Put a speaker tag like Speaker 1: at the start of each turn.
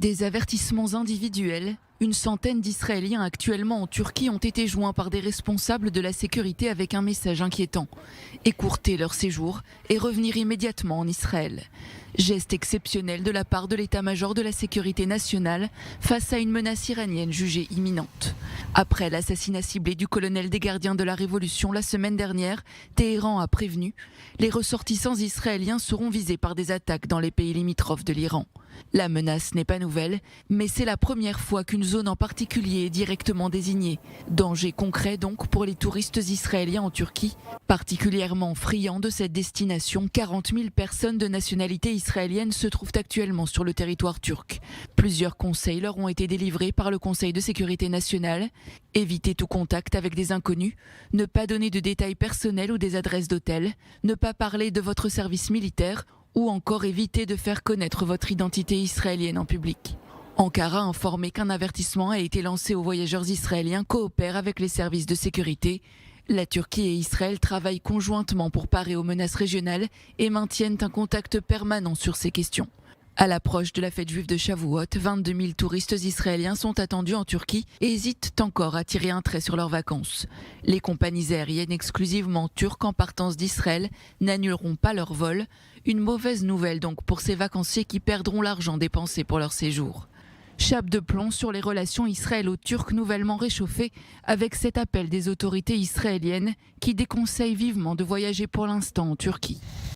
Speaker 1: Des avertissements individuels, une centaine d'Israéliens actuellement en Turquie ont été joints par des responsables de la sécurité avec un message inquiétant. Écourter leur séjour et revenir immédiatement en Israël. Geste exceptionnel de la part de l'état-major de la sécurité nationale face à une menace iranienne jugée imminente. Après l'assassinat ciblé du colonel des gardiens de la Révolution la semaine dernière, Téhéran a prévenu, les ressortissants israéliens seront visés par des attaques dans les pays limitrophes de l'Iran. La menace n'est pas nouvelle, mais c'est la première fois qu'une zone en particulier est directement désignée. Danger concret donc pour les touristes israéliens en Turquie. Particulièrement friands de cette destination, 40 000 personnes de nationalité israélienne se trouvent actuellement sur le territoire turc. Plusieurs conseils leur ont été délivrés par le Conseil de sécurité nationale. Éviter tout contact avec des inconnus, ne pas donner de détails personnels ou des adresses d'hôtels, ne pas parler de votre service militaire ou encore éviter de faire connaître votre identité israélienne en public. Ankara a informé qu'un avertissement a été lancé aux voyageurs israéliens coopèrent avec les services de sécurité. La Turquie et Israël travaillent conjointement pour parer aux menaces régionales et maintiennent un contact permanent sur ces questions. À l'approche de la fête juive de Shavuot, 22 000 touristes israéliens sont attendus en Turquie et hésitent encore à tirer un trait sur leurs vacances. Les compagnies aériennes exclusivement turques en partance d'Israël n'annuleront pas leur vol. Une mauvaise nouvelle donc pour ces vacanciers qui perdront l'argent dépensé pour leur séjour. Chape de plomb sur les relations israélo-turques nouvellement réchauffées avec cet appel des autorités israéliennes qui déconseillent vivement de voyager pour l'instant en Turquie.